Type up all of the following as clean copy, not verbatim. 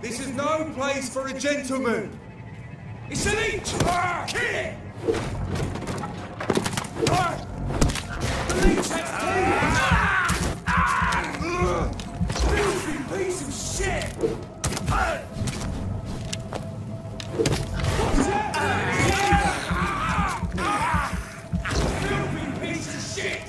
This is no place for a gentleman. It's an each. Here. The leech has filthy piece of shit. What's that? Filthy piece of shit.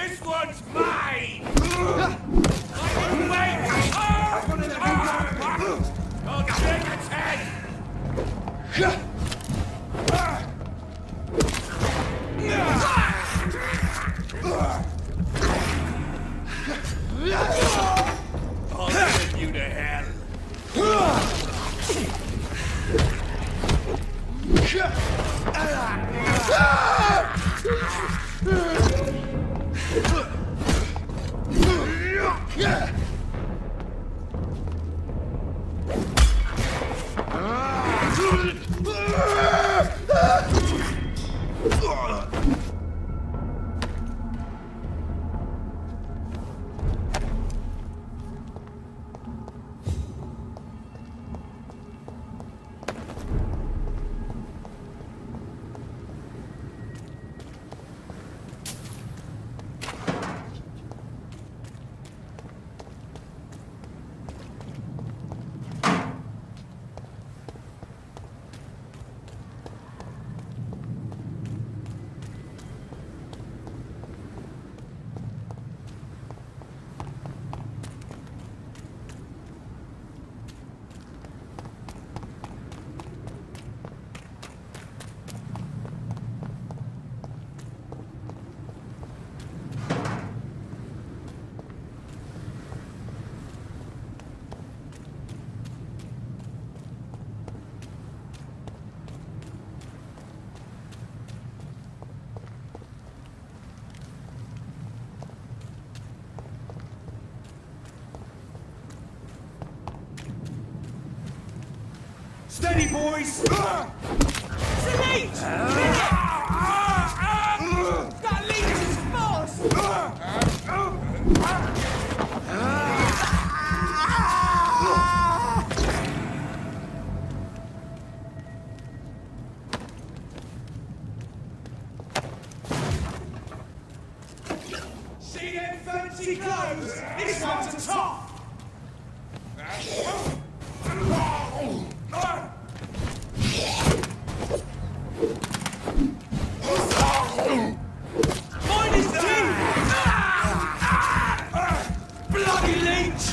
This one's mine! Wait! Oh, take its head! I'll send you to hell. Steady, boys! It's a leech! That leech is fast! See them fancy clothes? This one's a top! Mine is deep! Bloody leech!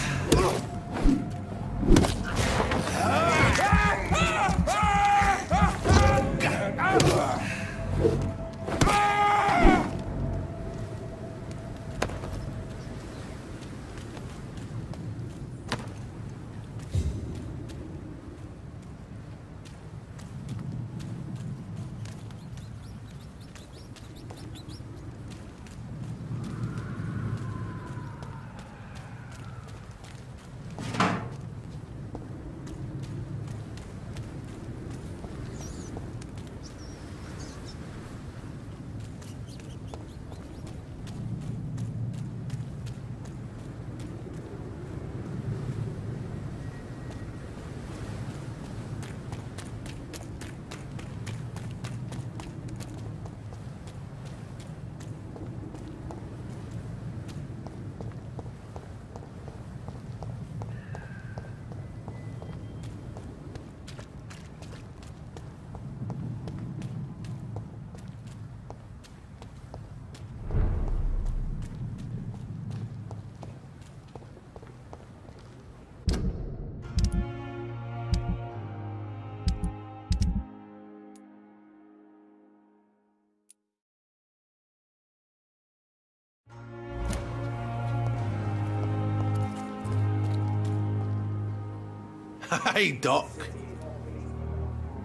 Hey, Doc.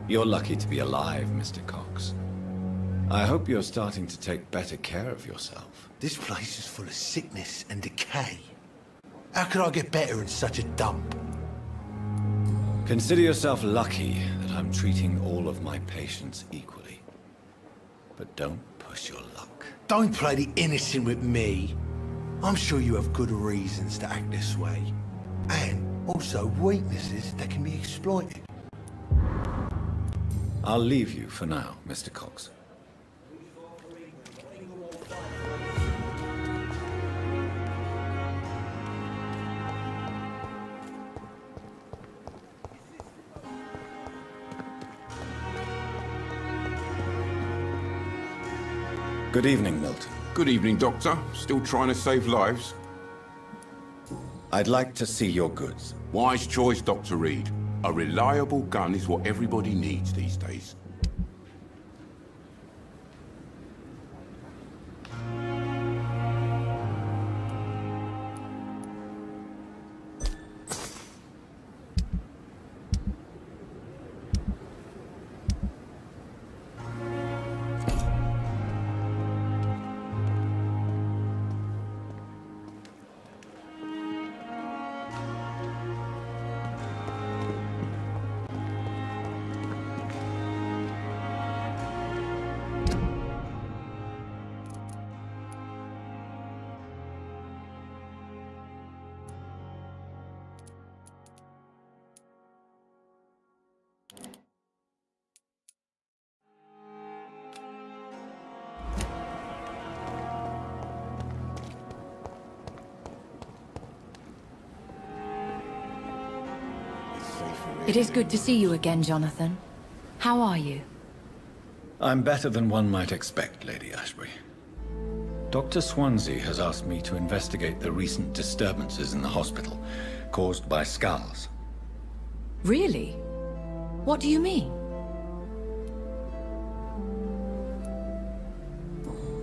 You're lucky to be alive, Mr. Cox. I hope you're starting to take better care of yourself. This place is full of sickness and decay. How could I get better in such a dump? Consider yourself lucky that I'm treating all of my patients equally. But don't push your luck. Don't play the innocent with me. I'm sure you have good reasons to act this way. And also weaknesses that can be exploited. I'll leave you for now, Mr. Cox. Good evening, Milton. Good evening, Doctor. Still trying to save lives? I'd like to see your goods. Wise choice, Dr. Reed. A reliable gun is what everybody needs these days. It is good to see you again, Jonathan. How are you? I'm better than one might expect, Lady Ashbury. Dr. Swansea has asked me to investigate the recent disturbances in the hospital, caused by skulls. Really? What do you mean?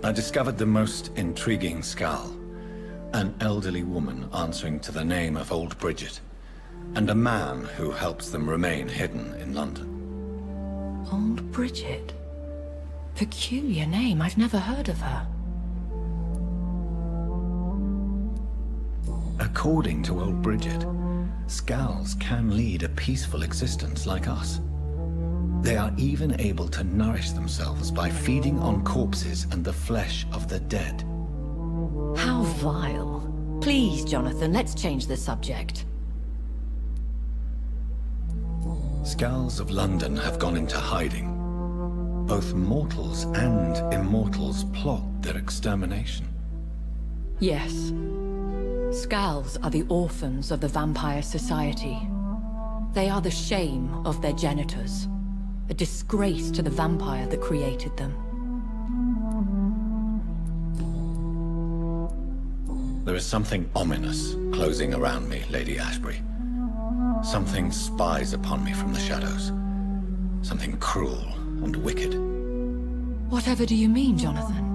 I discovered the most intriguing skull. An elderly woman answering to the name of Old Bridget, and a man who helps them remain hidden in London. Old Bridget? Peculiar name, I've never heard of her. According to Old Bridget, Skulls can lead a peaceful existence like us. They are even able to nourish themselves by feeding on corpses and the flesh of the dead. How vile. Please, Jonathan, let's change the subject. Skulls of London have gone into hiding. Both mortals and immortals plot their extermination. Yes. Skulls are the orphans of the Vampire Society. They are the shame of their genitors. A disgrace to the vampire that created them. There is something ominous closing around me, Lady Ashbury. Something spies upon me from the shadows. Something cruel and wicked. Whatever do you mean, Jonathan?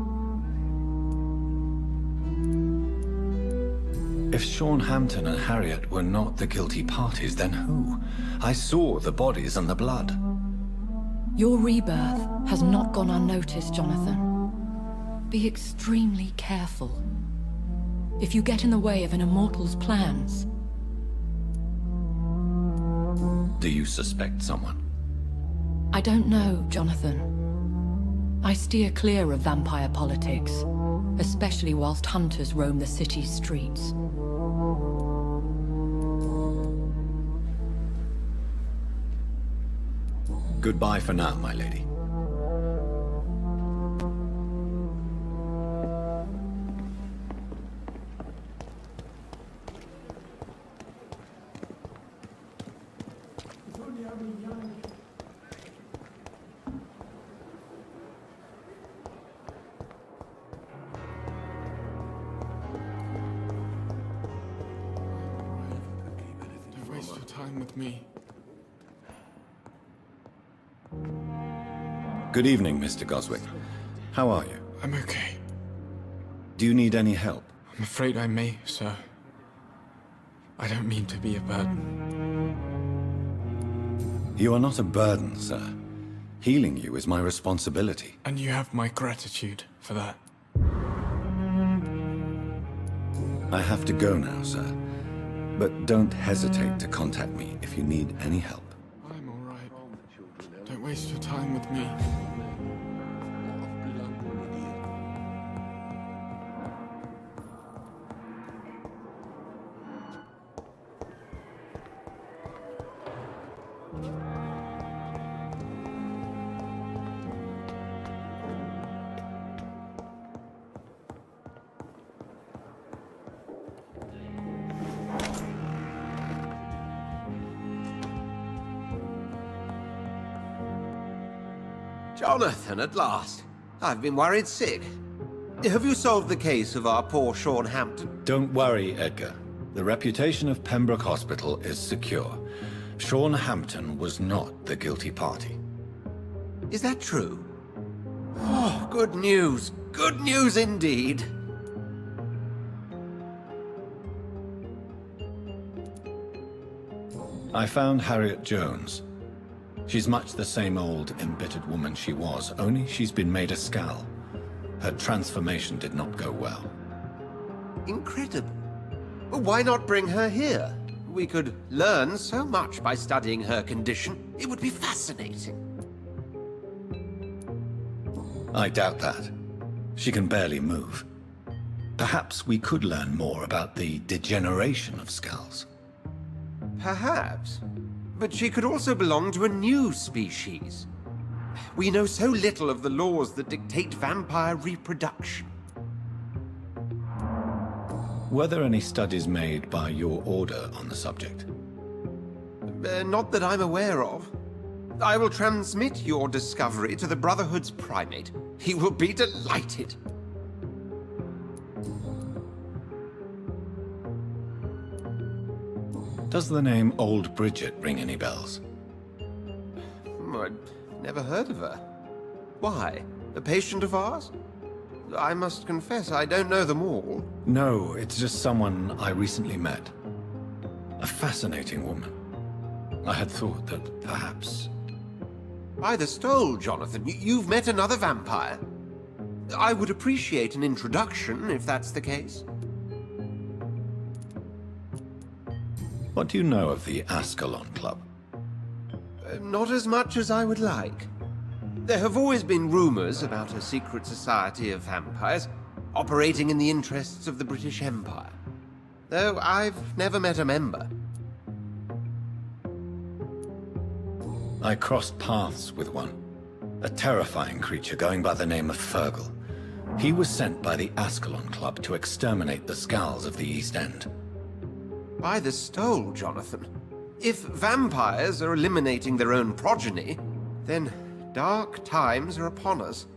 If Sean Hampton and Harriet were not the guilty parties, then who? I saw the bodies and the blood. Your rebirth has not gone unnoticed, Jonathan. Be extremely careful. If you get in the way of an immortal's plans... Do you suspect someone? I don't know, Jonathan. I steer clear of vampire politics, especially whilst hunters roam the city's streets. Goodbye for now, my lady. Don't waste your time with me. Good evening, Mr. Goswick. How are you? I'm okay. Do you need any help? I'm afraid I may, sir. I don't mean to be a burden. You are not a burden, sir. Healing you is my responsibility. And you have my gratitude for that. I have to go now, sir. But don't hesitate to contact me if you need any help. I'm all right. Don't waste your time with me. Jonathan, at last. I've been worried sick. Have you solved the case of our poor Sean Hampton? Don't worry, Edgar. The reputation of Pembroke Hospital is secure. Sean Hampton was not the guilty party. Is that true? Oh, good news. Good news indeed. I found Harriet Jones. She's much the same old, embittered woman she was, only she's been made a Skal. Her transformation did not go well. Incredible. Well, why not bring her here? We could learn so much by studying her condition. It would be fascinating. I doubt that. She can barely move. Perhaps we could learn more about the degeneration of Skals. Perhaps. But she could also belong to a new species. We know so little of the laws that dictate vampire reproduction. Were there any studies made by your order on the subject? Not that I'm aware of. I will transmit your discovery to the Brotherhood's primate. He will be delighted. Does the name Old Bridget ring any bells? I'd never heard of her. Why? A patient of ours? I must confess, I don't know them all. No, it's just someone I recently met. A fascinating woman. I had thought that perhaps... By the stole, Jonathan, you've met another vampire. I would appreciate an introduction, if that's the case. What do you know of the Ascalon Club? Not as much as I would like. There have always been rumors about a secret society of vampires operating in the interests of the British Empire, though I've never met a member. I crossed paths with one, a terrifying creature going by the name of Fergal. He was sent by the Ascalon Club to exterminate the Skals of the East End. By the stole, Jonathan. If vampires are eliminating their own progeny, then dark times are upon us.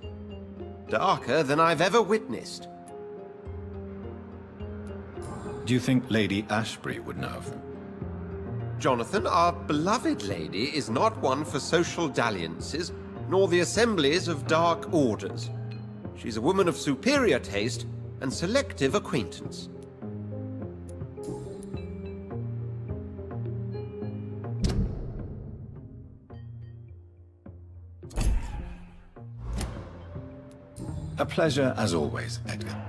Darker than I've ever witnessed. Do you think Lady Ashbury would know of them? Jonathan, our beloved lady is not one for social dalliances, nor the assemblies of dark orders. She's a woman of superior taste and selective acquaintance. A pleasure as always, Edgar.